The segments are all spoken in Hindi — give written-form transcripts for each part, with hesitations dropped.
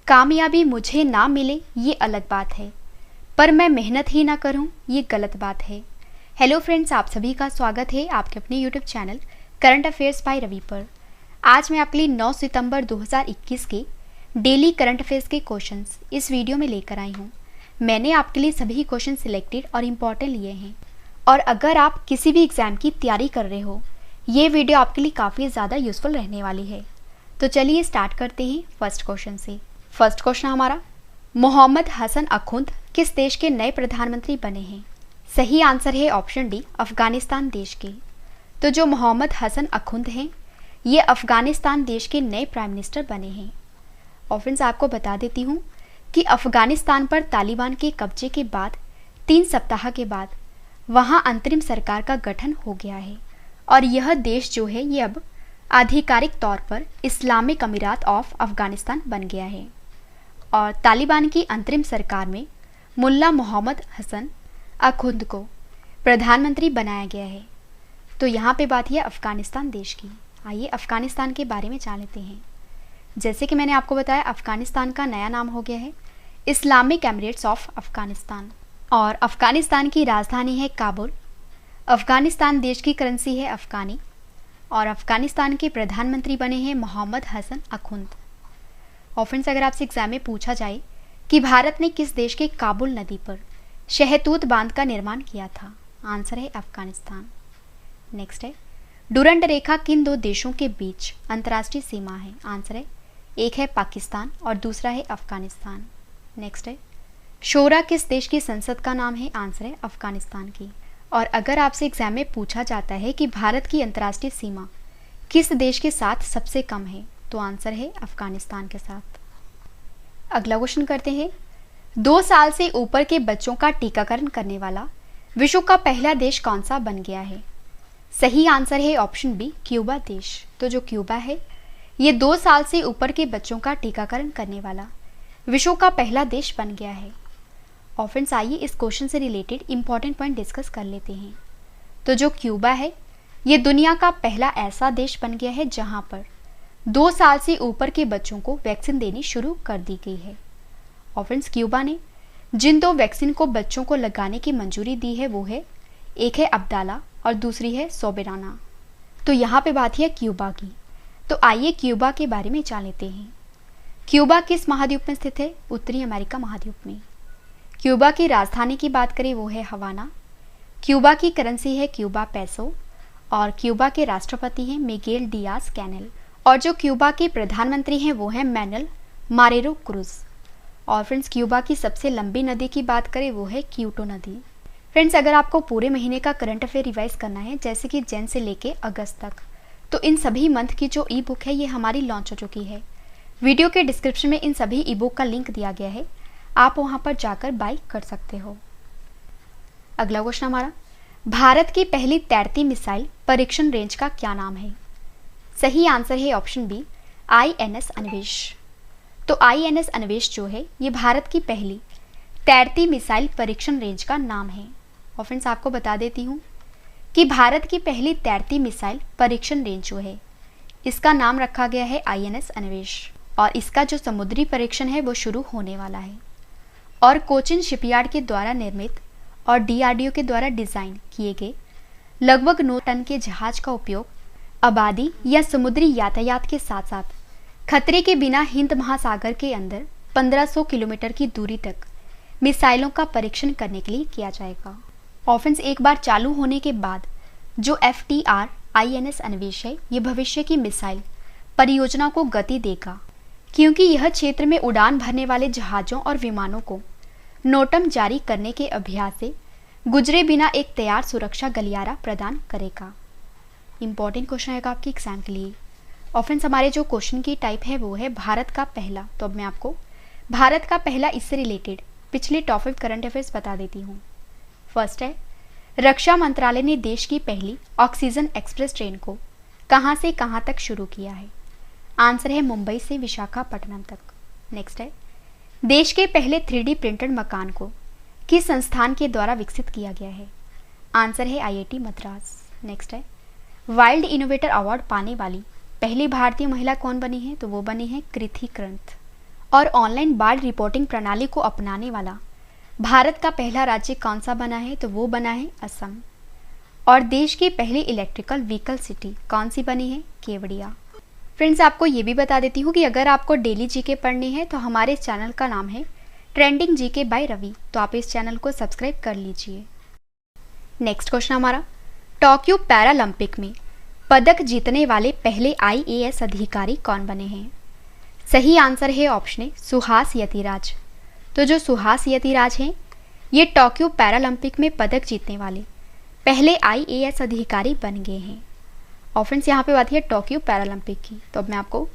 कामयाबी मुझे ना मिले ये अलग बात है, पर मैं मेहनत ही ना करूं ये गलत बात है। हेलो फ्रेंड्स, आप सभी का स्वागत है आपके अपने YouTube channel current affairs by Ravi पर। आज मैं आपके लिए 9 सितंबर 2021 के डेली करंट अफेयर्स के क्वेश्चंस इस वीडियो में लेकर आई हूँ। मैंने आपके लिए सभी क्वेश्चन सिलेक्टेड और इम्पॉर्टेंट लिए हैं, और अगर आप किसी भी एग्ज़ाम की तैयारी कर रहे हो, ये वीडियो आपके लिए काफ़ी ज़्यादा यूजफुल रहने वाली है। तो चलिए स्टार्ट करते हैं फर्स्ट क्वेश्चन से। फर्स्ट क्वेश्चन हमारा, मोहम्मद हसन अखुंद किस देश के नए प्रधानमंत्री बने हैं? सही आंसर है ऑप्शन डी, अफगानिस्तान देश के। तो जो मोहम्मद हसन अखुंद हैं, ये अफगानिस्तान देश के नए प्राइम मिनिस्टर बने हैं। और फ्रेंड्स, आपको बता देती हूँ कि अफगानिस्तान पर तालिबान के कब्जे के बाद 3 सप्ताह के बाद वहाँ अंतरिम सरकार का गठन हो गया है, और यह देश जो है ये अब आधिकारिक तौर पर इस्लामिक अमीरात ऑफ अफगानिस्तान बन गया है। और तालिबान की अंतरिम सरकार में मुल्ला मोहम्मद हसन अखुंद को प्रधानमंत्री बनाया गया है। तो यहाँ पे बात है अफगानिस्तान देश की। आइए अफगानिस्तान के बारे में जान लेते हैं। जैसे कि मैंने आपको बताया, अफगानिस्तान का नया नाम हो गया है इस्लामिक एमिरेट्स ऑफ अफगानिस्तान, और अफगानिस्तान की राजधानी है काबुल। अफगानिस्तान देश की करेंसी है अफगानी, और अफगानिस्तान के प्रधानमंत्री बने हैं मोहम्मद हसन अखुंद। और फ्रेंड्स, अगर आपसे एग्जाम में पूछा जाए कि भारत ने किस देश के काबुल नदी पर शहतूत बांध का निर्माण किया था, आंसर है अफगानिस्तान। नेक्स्ट है, डुरंड रेखा किन 2 देशों के बीच अंतर्राष्ट्रीय सीमा है? आंसर है, एक है पाकिस्तान और दूसरा है अफगानिस्तान। नेक्स्ट है, शोरा किस देश की संसद का नाम है? आंसर है अफगानिस्तान की। और अगर आपसे एग्जाम में पूछा जाता है कि भारत की अंतर्राष्ट्रीय सीमा किस देश के साथ सबसे कम है, तो आंसर है अफगानिस्तान के साथ। अगला क्वेश्चन करते हैं, 2 साल से ऊपर के बच्चों का टीकाकरण करने वाला विश्व का पहला देश कौन सा बन गया है? सही आंसर है ऑप्शन बी, क्यूबा देश। तो जो क्यूबा है, ये 2 साल से ऊपर के बच्चों का टीकाकरण करने वाला विश्व का पहला देश बन गया है। और फ्रेंड्स, आइए इस क्वेश्चन से रिलेटेड इंपॉर्टेंट पॉइंट डिस्कस कर लेते हैं। तो जो क्यूबा है, ये दुनिया का पहला ऐसा देश बन गया है जहां पर 2 साल से ऊपर के बच्चों को वैक्सीन देनी शुरू कर दी गई है। और फ्रेंड्स, क्यूबा ने जिन 2 वैक्सीन को बच्चों को लगाने की मंजूरी दी है, वो है, एक है अब्दाला और दूसरी है सोबेराना। तो यहाँ पे बात है क्यूबा की। तो आइए क्यूबा के बारे में जान लेते हैं। क्यूबा किस महाद्वीप में स्थित है? उत्तरी अमेरिका महाद्वीप में। क्यूबा की राजधानी की बात करें, वो है हवाना। क्यूबा की करेंसी है क्यूबा पैसो, और क्यूबा के राष्ट्रपति हैं मिगेल डियाज कैनेल, और जो क्यूबा के प्रधानमंत्री हैं वो है मैनुएल मारेरो क्रूज। और फ्रेंड्स, क्यूबा की सबसे लंबी नदी की बात करें, वो है क्यूटो नदी। फ्रेंड्स, अगर आपको पूरे महीने का करंट अफेयर रिवाइज करना है, जैसे कि जैन से लेके अगस्त तक, तो इन सभी मंथ की जो ई बुक है ये हमारी लॉन्च हो चुकी है। वीडियो के डिस्क्रिप्शन में इन सभी ई बुक का लिंक दिया गया है, आप वहां पर जाकर बाई कर सकते हो। अगला क्वेश्चन हमारा, भारत की पहली तैरती मिसाइल परीक्षण रेंज का क्या नाम है? सही आंसर है ऑप्शन बी, INS अन्वेष। तो INS अन्वेष जो है, ये भारत की पहली तैरती मिसाइल परीक्षण रेंज का नाम है। और फ्रेंड्स, आपको बता देती हूँ कि भारत की पहली तैरती मिसाइल परीक्षण रेंज जो है, इसका नाम रखा गया है INS अन्वेष, और इसका जो समुद्री परीक्षण है वो शुरू होने वाला है। और कोचिन शिपयार्ड के द्वारा निर्मित और DRDO के द्वारा डिजाइन किए गए लगभग 9 टन के जहाज का उपयोग आबादी या समुद्री यातायात के साथ साथ खतरे के बिना हिंद महासागर के अंदर 1500 किलोमीटर की दूरी तक मिसाइलों का परीक्षण करने के लिए किया जाएगा। और फ्रेंड्स, एक बार चालू होने के बाद जो FTR INS अन्वेष है, ये भविष्य की मिसाइल परियोजना को गति देगा, क्योंकि यह क्षेत्र में उड़ान भरने वाले जहाजों और विमानों को नोटम जारी करने के अभ्यास से गुजरे बिना एक तैयार सुरक्षा गलियारा प्रदान करेगा। इंपॉर्टेंट क्वेश्चन आएगा आपके एग्जाम के लिए। और फ्रेंड्स, हमारे जो क्वेश्चन की टाइप है वो है भारत का पहला। तो अब मैं आपको भारत का पहला इससे रिलेटेड पिछले टॉप 5 करंट अफेयर्स बता देती हूँ। फर्स्ट है, रक्षा मंत्रालय ने देश की पहली ऑक्सीजन एक्सप्रेस ट्रेन को कहाँ से कहाँ तक शुरू किया है? आंसर है मुंबई से विशाखापट्टनम तक। नेक्स्ट है, देश के पहले 3D प्रिंटेड मकान को किस संस्थान के द्वारा विकसित किया गया है? आंसर है IIT मद्रास। नेक्स्ट है, वाइल्ड इनोवेटर अवार्ड पाने वाली पहली भारतीय महिला कौन बनी है? तो वो बनी है कृति कृंत। और ऑनलाइन बाढ़ रिपोर्टिंग प्रणाली को अपनाने वाला भारत का पहला राज्य कौन सा बना है? तो वो बना है असम। और देश की पहली इलेक्ट्रिकल व्हीकल सिटी कौन सी बनी है? केवड़िया। फ्रेंड्स, आपको ये भी बता देती हूँ कि अगर आपको डेली जीके पढ़नी है तो हमारे चैनल का नाम है ट्रेंडिंग जीके बाय रवि, तो आप इस चैनल को सब्सक्राइब कर लीजिए। नेक्स्ट क्वेश्चन हमारा, टोक्यो पैरालंपिक में पदक जीतने वाले पहले IAS अधिकारी कौन बने हैं? सही आंसर है ऑप्शन ए सुहास यतिराज। तो जो सुहास यतिराज हैं ये टोक्यो पैरालंपिक में पदक जीतने वाले पहले IAS अधिकारी बन गए हैं। और फ्रेंड्स, यहाँ पे बात है टोक्यो पैरालंपिक की, तो अब मैं आपको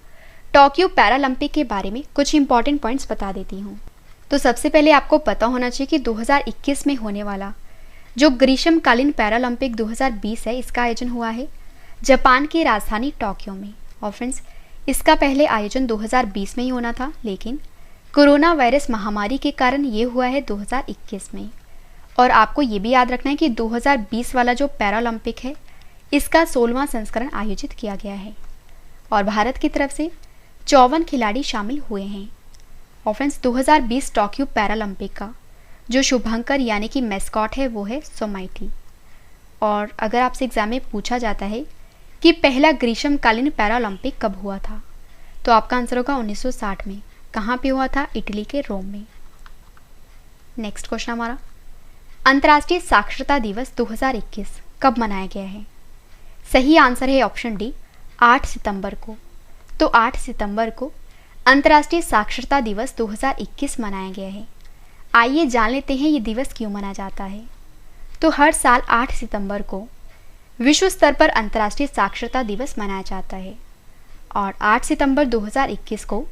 टोक्यो पैरालंपिक के बारे में कुछ इंपॉर्टेंट पॉइंट्स बता देती हूँ। तो सबसे पहले आपको पता होना चाहिए कि 2021 में होने वाला जो ग्रीष्मकालीन पैरालंपिक 2020 है, इसका आयोजन हुआ है जापान की राजधानी टोक्यो में। और फ्रेंड्स, इसका पहले आयोजन 2020 में ही होना था, लेकिन कोरोना वायरस महामारी के कारण ये हुआ है 2021 में। और आपको ये भी याद रखना है कि 2020 वाला जो पैरालंपिक है इसका 16वां संस्करण आयोजित किया गया है और भारत की तरफ से 54 खिलाड़ी शामिल हुए हैं। और फ्रेंड्स, 2020 टोक्यो पैरालंपिक का जो शुभंकर यानी कि मैस्कॉट है वो है सोमाइटी। और अगर आपसे एग्जाम में पूछा जाता है कि पहला ग्रीष्मकालीन पैरालंपिक कब हुआ था, तो आपका आंसर होगा 1960 में। कहाँ पे हुआ था? इटली के रोम में। नेक्स्ट क्वेश्चन हमारा, अंतर्राष्ट्रीय साक्षरता दिवस 2021 कब मनाया गया है? सही आंसर है ऑप्शन डी 8 सितंबर को। तो 8 सितंबर को अंतर्राष्ट्रीय साक्षरता दिवस 2021 मनाया गया है। आइए जान लेते हैं ये दिवस क्यों मनाया जाता है। तो हर साल 8 सितंबर को विश्व स्तर पर अंतर्राष्ट्रीय साक्षरता दिवस मनाया जाता है और 8 सितंबर 2021 को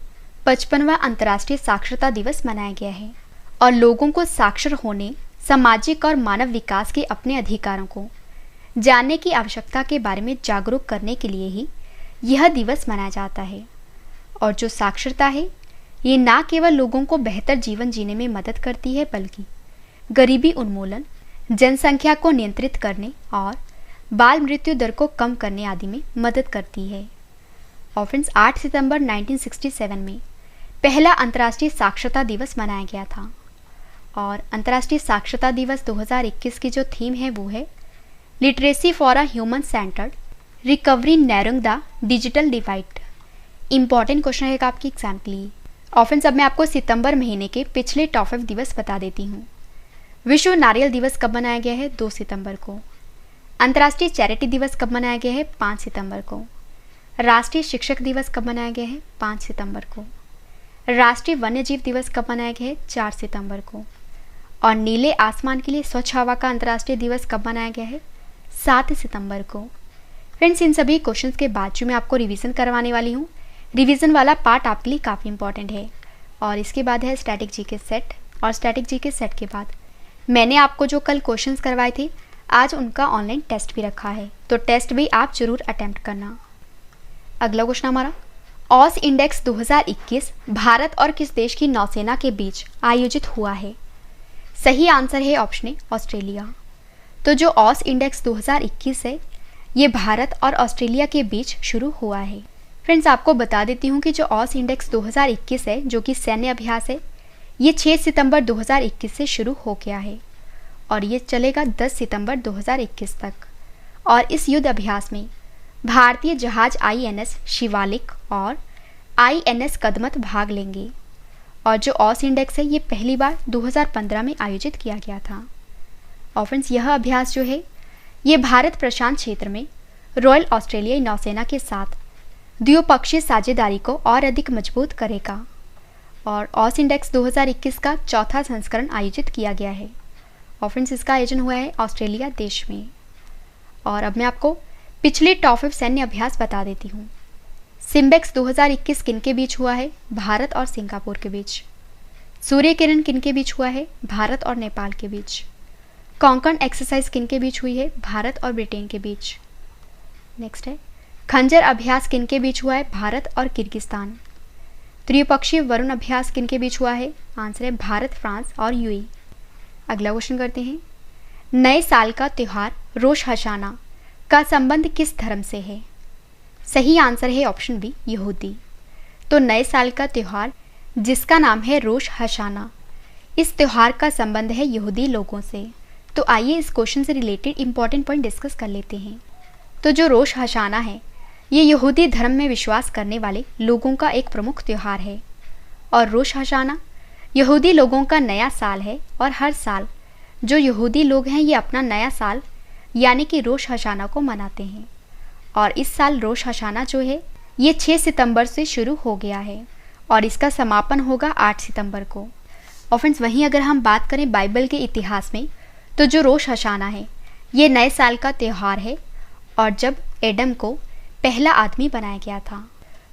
55वां अंतर्राष्ट्रीय साक्षरता दिवस मनाया गया है। और लोगों को साक्षर होने, सामाजिक और मानव विकास के अपने अधिकारों को जानने की आवश्यकता के बारे में जागरूक करने के लिए ही यह दिवस मनाया जाता है। और जो साक्षरता है ये ना केवल लोगों को बेहतर जीवन जीने में मदद करती है, बल्कि गरीबी उन्मूलन, जनसंख्या को नियंत्रित करने और बाल मृत्यु दर को कम करने आदि में मदद करती है। और फ्रेंड्स, 8 सितंबर 1967 में पहला अंतर्राष्ट्रीय साक्षरता दिवस मनाया गया था। और अंतर्राष्ट्रीय साक्षरता दिवस 2021 की जो थीम है वो है literacy for a human centred recovery narrowing the digital divide. Important question है आपकी एग्जाम के लिए। और फ्रेंड्स, अब मैं आपको सितंबर महीने के पिछले टॉप 5 दिवस बता देती हूँ। विश्व नारियल दिवस कब मनाया गया है? 2 सितंबर को। अंतर्राष्ट्रीय चैरिटी दिवस कब मनाया गया है? 5 सितंबर को। राष्ट्रीय शिक्षक दिवस कब मनाया गया है? 5 सितंबर को। राष्ट्रीय वन्यजीव दिवस कब मनाया गया है? 4 सितंबर को। और नीले आसमान के लिए स्वच्छ हवा का अंतर्राष्ट्रीय दिवस कब मनाया गया है? 7 सितंबर को। फ्रेंड्स, इन सभी क्वेश्चंस के बाद जो मैं आपको रिवीजन करवाने वाली हूँ, रिवीजन वाला पार्ट आपके लिए काफ़ी इंपॉर्टेंट है। और इसके बाद है स्टैटिक जीके सेट, और स्टैटिक जीके सेट के बाद मैंने आपको जो कल क्वेश्चंस करवाए थे आज उनका ऑनलाइन टेस्ट भी रखा है, तो टेस्ट भी आप जरूर अटेम्प्ट करना। अगला क्वेश्चन हमारा, ऑस इंडेक्स 2021 भारत और किस देश की नौसेना के बीच आयोजित हुआ है? सही आंसर है ऑप्शन ए ऑस्ट्रेलिया। तो जो ऑस इंडेक्स 2021 है ये भारत और ऑस्ट्रेलिया के बीच शुरू हुआ है। फ्रेंड्स, आपको बता देती हूँ कि जो ऑस इंडेक्स 2021 है जो कि सैन्य अभ्यास है, ये 6 सितंबर 2021 से शुरू हो गया है और ये चलेगा 10 सितंबर 2021 तक। और इस युद्ध अभ्यास में भारतीय जहाज INS शिवालिक और INS कदमत भाग लेंगे। और जो ऑस इंडेक्स है ये पहली बार 2015 में आयोजित किया गया था। और फ्रेंड्स, यह अभ्यास जो है ये भारत प्रशांत क्षेत्र में रॉयल ऑस्ट्रेलियाई नौसेना के साथ द्विपक्षीय साझेदारी को और अधिक मजबूत करेगा। और ऑस इंडेक्स 2021 का 4था संस्करण आयोजित किया गया है। और फ्रेंड्स, इसका आयोजन हुआ है ऑस्ट्रेलिया देश में। और अब मैं आपको पिछले टॉप 5 सैन्य अभ्यास बता देती हूँ। सिम्बेक्स 2021 किन के बीच हुआ है? भारत और सिंगापुर के बीच। सूर्य किरण किन के बीच हुआ है? भारत और नेपाल के बीच। कोंकण एक्सरसाइज किन के बीच हुई है? भारत और ब्रिटेन के बीच। नेक्स्ट है खंजर अभ्यास किन के बीच हुआ है? भारत और किर्गिस्तान। त्रिपक्षीय वरुण अभ्यास किन के बीच हुआ है? आंसर है भारत, फ्रांस और UAE। अगला क्वेश्चन करते हैं, नए साल का त्यौहार रोश हशाना का संबंध किस धर्म से है? सही आंसर है ऑप्शन बी यहूदी। तो नए साल का त्यौहार जिसका नाम है रोश हशाना। इस त्यौहार का संबंध है यहूदी लोगों से। तो आइए इस क्वेश्चन से रिलेटेड इंपॉर्टेंट पॉइंट डिस्कस कर लेते हैं। तो जो रोश हशाना है, ये यहूदी धर्म में विश्वास करने वाले लोगों का एक प्रमुख त्यौहार है। और रोश हशाना यहूदी लोगों का नया साल है और हर साल जो यहूदी लोग हैं ये अपना नया साल यानी कि रोश हशाना को मनाते हैं। और इस साल रोश हशाना जो है ये 6 सितंबर से शुरू हो गया है और इसका समापन होगा 8 सितंबर को। और फ्रेंड्स वहीं अगर हम बात करें बाइबल के इतिहास में, तो जो रोश हशाना है ये नए साल का त्यौहार है और जब एडम को पहला आदमी बनाया गया था।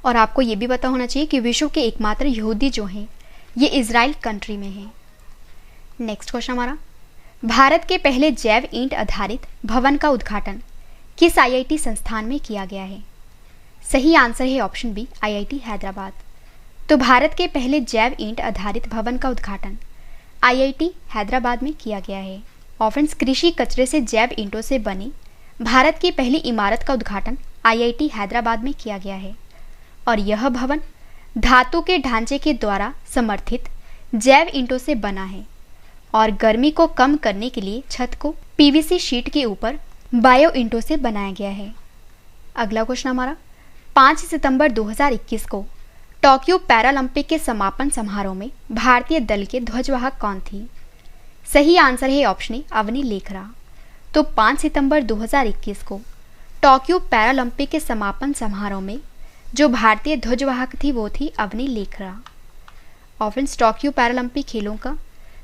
और आपको ये भी पता होना चाहिए कि विश्व के एकमात्र यहूदी जो हैं ये इजराइल कंट्री में हैं। नेक्स्ट क्वेश्चन हमारा, भारत के पहले जैव ईंट आधारित भवन का उद्घाटन किस आईआईटी संस्थान में किया गया है? सही आंसर है ऑप्शन बी, आईआईटी हैदराबाद। तो भारत के पहले जैव ईंट आधारित भवन का उद्घाटन आईआईटी हैदराबाद में किया गया है। और फ्रेंड्स कृषि कचरे से जैव ईंटों से बनी भारत की पहली इमारत का उद्घाटन आईआईटी हैदराबाद में किया गया है। और यह भवन धातु के ढांचे के द्वारा समर्थित जैव ईंटों से बना है और गर्मी को कम करने के लिए छत को पीवीसी शीट के ऊपर बायो ईंटों से बनाया गया है। अगला क्वेश्चन हमारा, 5 सितंबर 2021 को टोक्यो पैरालंपिक के समापन समारोह में भारतीय दल के ध्वजवाहक कौन थी? सही आंसर है ऑप्शन ए, अवनी लेखरा। तो 5 सितंबर 2021 को टोक्यो पैरालंपिक के समापन समारोह में जो भारतीय ध्वजवाहक थी वो थी अवनी लेखरा। और फ्रेंड्स टोक्यो पैरालंपिक खेलों का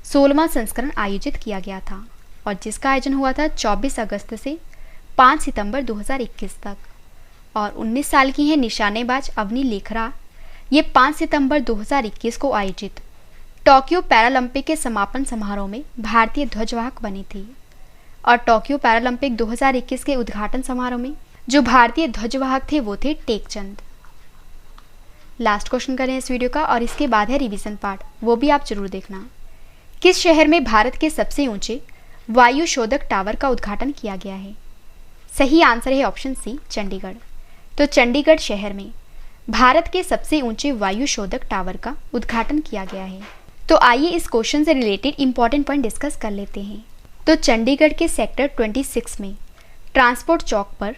16वां संस्करण आयोजित किया गया था और जिसका आयोजन हुआ था 24 अगस्त से 5 सितंबर 2021 तक। और 19 साल की हैं निशानेबाज अवनी लेखरा। ये 5 सितंबर 2021 को आयोजित टोक्यो पैरालंपिक के समापन समारोह में भारतीय ध्वजवाहक बनी थी। और टोक्यो पैरालंपिक 2021 के उद्घाटन समारोह में जो भारतीय ध्वजवाहक थे वो थे टेकचंद। लास्ट क्वेश्चन करें इस वीडियो का और इसके बाद है रिवीजन पार्ट, वो भी आप जरूर देखना। किस शहर में भारत के सबसे ऊंचे वायु शोधक टावर का उद्घाटन किया गया है? सही आंसर है ऑप्शन सी, चंडीगढ़। तो चंडीगढ़ शहर में भारत के सबसे ऊंचे वायु शोधक टावर का उद्घाटन किया गया है। तो आइए इस क्वेश्चन से रिलेटेड इंपॉर्टेंट पॉइंट डिस्कस कर लेते हैं। तो चंडीगढ़ के सेक्टर 26 में ट्रांसपोर्ट चौक पर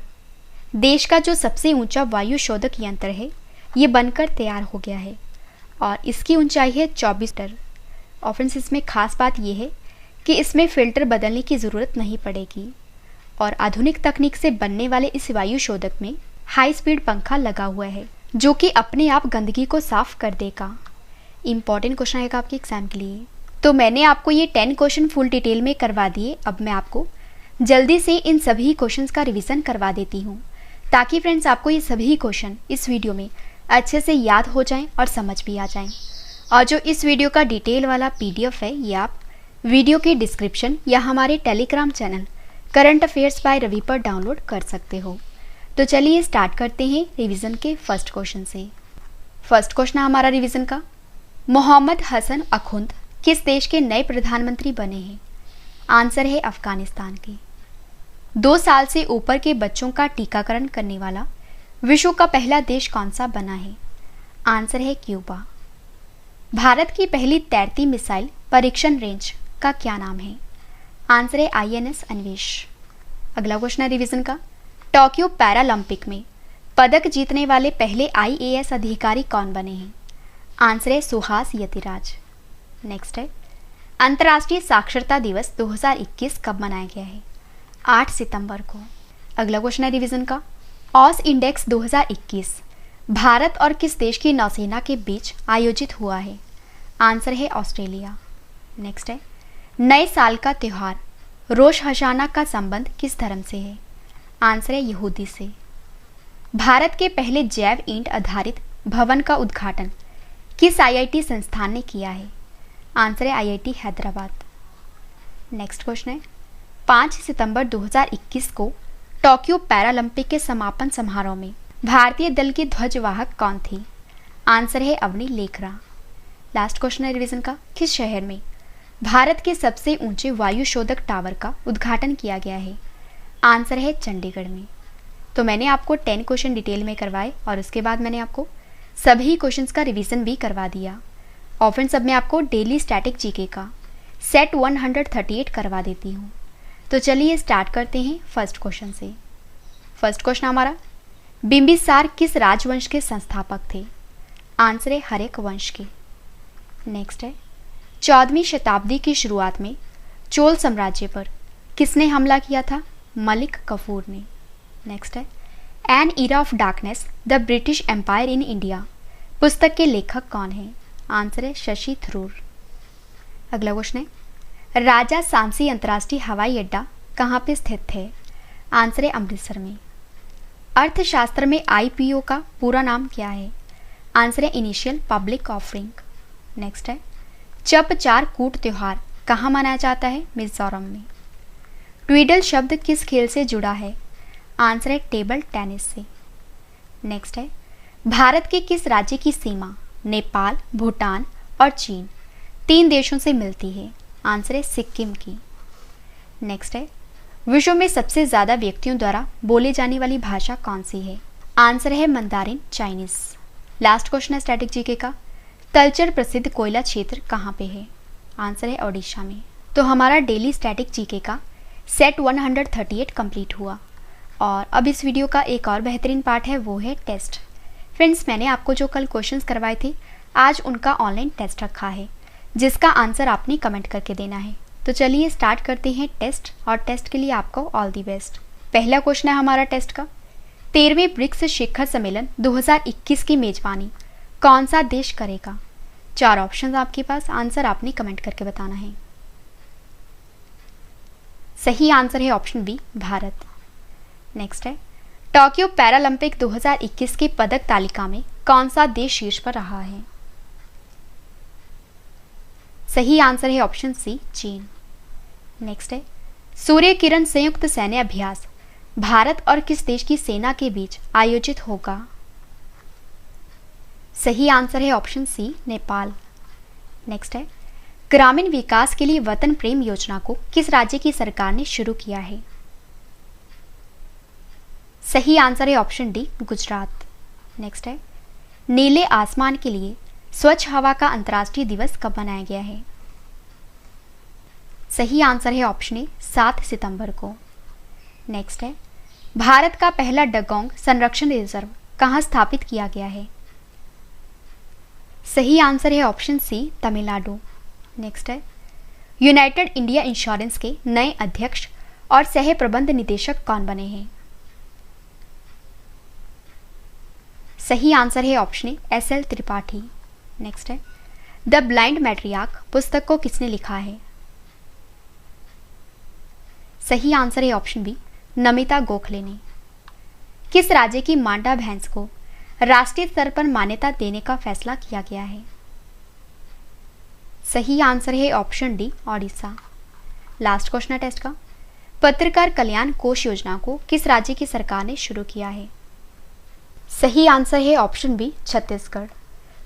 देश का जो सबसे ऊंचा वायु शोधक यंत्र है ये बनकर तैयार हो गया है और इसकी ऊंचाई है 24 मीटर। और फ्रेंड्स इसमें खास बात यह है कि इसमें फिल्टर बदलने की ज़रूरत नहीं पड़ेगी और आधुनिक तकनीक से बनने वाले इस वायु शोधक में हाई स्पीड पंखा लगा हुआ है जो कि अपने आप गंदगी को साफ कर देगा। इंपॉर्टेंट क्वेश्चन आएगा आपके एग्जाम के लिए। तो मैंने आपको ये 10 क्वेश्चन फुल डिटेल में करवा दिए। अब मैं आपको जल्दी से इन सभी क्वेश्चंस का रिवीजन करवा देती हूँ ताकि फ्रेंड्स आपको ये सभी क्वेश्चन इस वीडियो में अच्छे से याद हो जाएं और समझ भी आ जाएं। और जो इस वीडियो का डिटेल वाला PDF है ये आप वीडियो के डिस्क्रिप्शन या हमारे Telegram channel current affairs by Ravi पर डाउनलोड कर सकते हो। तो चलिए स्टार्ट करते हैं रिवीजन के फर्स्ट क्वेश्चन से। फर्स्ट क्वेश्चन है हमारा रिवीजन का, मोहम्मद हसन अखुंद किस देश के नए प्रधानमंत्री बने हैं? आंसर है अफगानिस्तान के। 2 साल से ऊपर के बच्चों का टीकाकरण करने वाला विश्व का पहला देश कौन सा बना है? आंसर है क्यूबा। भारत की पहली तैरती मिसाइल परीक्षण रेंज का क्या नाम है? आंसर है INS अन्वेष। अगला क्वेश्चन है रिवीजन का, टोक्यो पैरालंपिक में पदक जीतने वाले पहले IAS अधिकारी कौन बने हैं? आंसर है सुहास यतिराज। नेक्स्ट है, अंतर्राष्ट्रीय साक्षरता दिवस 2021 कब मनाया गया है? 8 सितंबर को। अगला क्वेश्चन है रिवीजन का, ऑस इंडेक्स 2021 भारत और किस देश की नौसेना के बीच आयोजित हुआ है? आंसर है ऑस्ट्रेलिया। नेक्स्ट है, नए साल का त्यौहार रोश हशाना का संबंध किस धर्म से है? आंसर है यहूदी से। भारत के पहले जैव ईंट आधारित भवन का उद्घाटन किस IIT संस्थान ने किया है? आंसर है IIT हैदराबाद। नेक्स्ट क्वेश्चन है, 5 सितंबर 2021 को टोक्यो पैरालंपिक के समापन समारोह में भारतीय दल की ध्वजवाहक कौन थी? आंसर है अवनी लेखरा। लास्ट क्वेश्चन है रिवीजन का, किस शहर में भारत के सबसे ऊंचे वायु शोधक टावर का उद्घाटन किया गया है? आंसर है चंडीगढ़ में। तो मैंने आपको 10 क्वेश्चन डिटेल में करवाए और उसके बाद मैंने आपको सभी क्वेश्चंस का रिवीजन भी करवा दिया। और फ्रेंड्स अब मैं आपको डेली स्टैटिक जीके का सेट 138 करवा देती हूँ। तो चलिए स्टार्ट करते हैं फर्स्ट क्वेश्चन से। फर्स्ट क्वेश्चन हमारा, बिंबिसार किस राजवंश के संस्थापक थे? आंसर है हर्यक वंश के। नेक्स्ट है, 14वीं शताब्दी की शुरुआत में चोल साम्राज्य पर किसने हमला किया था? मलिक कफूर ने। नेक्स्ट है, an era of darkness the British empire in India पुस्तक के लेखक कौन है? आंसर है शशि थरूर। अगला क्वेश्चन है, राजा सांसी अंतर्राष्ट्रीय हवाई अड्डा कहाँ पे स्थित है? आंसर है अमृतसर में। अर्थशास्त्र में IPO का पूरा नाम क्या है? आंसर है इनिशियल पब्लिक ऑफरिंग। नेक्स्ट है, चप चार कूट त्योहार कहाँ मनाया जाता है? मिजोरम में। ट्विडल शब्द किस खेल से जुड़ा है? आंसर है टेबल टेनिस से। नेक्स्ट है, भारत के किस राज्य की सीमा नेपाल, भूटान और चीन 3 देशों से मिलती है? आंसर है सिक्किम की। नेक्स्ट है, विश्व में सबसे ज़्यादा व्यक्तियों द्वारा बोली जाने वाली भाषा कौन सी है? आंसर है मंदारिन चाइनीज। लास्ट क्वेश्चन है स्टैटिक जीके का, तलचर प्रसिद्ध कोयला क्षेत्र कहाँ पे है? आंसर है ओडिशा में। तो हमारा डेली स्टैटिक जीके का सेट 138 कंप्लीट हुआ और अब इस वीडियो का एक और बेहतरीन पार्ट है, वो है टेस्ट। फ्रेंड्स, मैंने आपको जो कल क्वेश्चंस करवाए थे आज उनका ऑनलाइन टेस्ट रखा है जिसका आंसर आपने कमेंट करके देना है। तो चलिए स्टार्ट करते हैं टेस्ट और टेस्ट के लिए आपको ऑल दी बेस्ट। पहला क्वेश्चन है हमारा टेस्ट का, 13वें ब्रिक्स शिखर सम्मेलन 2021 की मेजबानी कौन सा देश करेगा? 4 ऑप्शंस आपके पास, आंसर आपने कमेंट करके बताना है। सही आंसर है ऑप्शन बी भारत। नेक्स्ट है, टोक्यो पैरालंपिक 2021 की पदक तालिका में कौन सा देश शीर्ष पर रहा है? सही आंसर है ऑप्शन सी चीन। नेक्स्ट है, सूर्य किरण संयुक्त सैन्य अभ्यास भारत और किस देश की सेना के बीच आयोजित होगा? सही आंसर है ऑप्शन सी नेपाल। नेक्स्ट है, ग्रामीण विकास के लिए वतन प्रेम योजना को किस राज्य की सरकार ने शुरू किया है? सही आंसर है ऑप्शन डी गुजरात। नेक्स्ट है, नीले आसमान के लिए स्वच्छ हवा का अंतर्राष्ट्रीय दिवस कब मनाया गया है? सही आंसर है ऑप्शन ए 7 सितंबर को। नेक्स्ट है, भारत का पहला डगोंग संरक्षण रिजर्व कहाँ स्थापित किया गया है? सही आंसर है ऑप्शन सी तमिलनाडु। नेक्स्ट है, यूनाइटेड इंडिया इंश्योरेंस के नए अध्यक्ष और सह प्रबंध निदेशक कौन बने हैं? सही आंसर है option A SL Tripathi. Next है, द ब्लाइंड मैट्रियार्क पुस्तक को किसने लिखा है? सही आंसर है ऑप्शन बी नमिता गोखले ने। किस राज्य की मांडा भैंस को राष्ट्रीय स्तर पर मान्यता देने का फैसला किया गया है? सही आंसर है option D Odisha. Last question है टेस्ट का, पत्रकार कल्याण कोष योजना को किस राज्य की सरकार ने शुरू किया है? सही आंसर है ऑप्शन बी छत्तीसगढ़।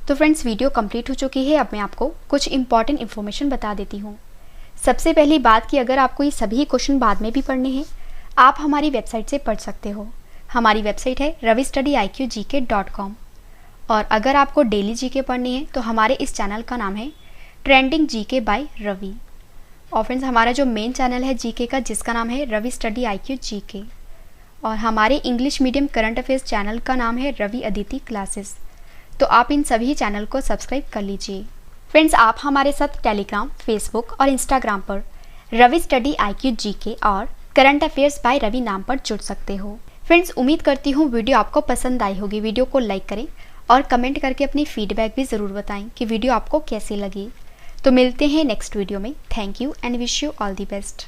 तो फ्रेंड्स, वीडियो कंप्लीट हो चुकी है। अब मैं आपको कुछ इंपॉर्टेंट इन्फॉर्मेशन बता देती हूँ। सबसे पहली बात कि अगर आपको ये सभी क्वेश्चन बाद में भी पढ़ने हैं आप हमारी वेबसाइट से पढ़ सकते हो। हमारी वेबसाइट है ravistudyIQGK.com। और अगर आपको डेली जीके पढ़नी है तो हमारे इस चैनल का नाम है ट्रेंडिंग जीके बाय रवि। और फ्रेंड्स, हमारा जो मेन चैनल है जीके का जिसका नाम है रवि स्टडी IQ GK, और हमारे English medium current affairs channel का नाम है रवि अदिति क्लासेस। तो आप इन सभी चैनल को सब्सक्राइब कर लीजिए। फ्रेंड्स, आप हमारे साथ टेलीग्राम, फेसबुक और इंस्टाग्राम पर रवि स्टडी IQ GK और करंट अफेयर्स बाय रवि नाम पर जुड़ सकते हो। फ्रेंड्स, उम्मीद करती हूँ वीडियो आपको पसंद आई होगी। वीडियो को लाइक करें और कमेंट करके अपनी फीडबैक भी ज़रूर बताएं कि वीडियो आपको कैसी लगी। तो मिलते हैं नेक्स्ट वीडियो में। Thank you and wish you all the best.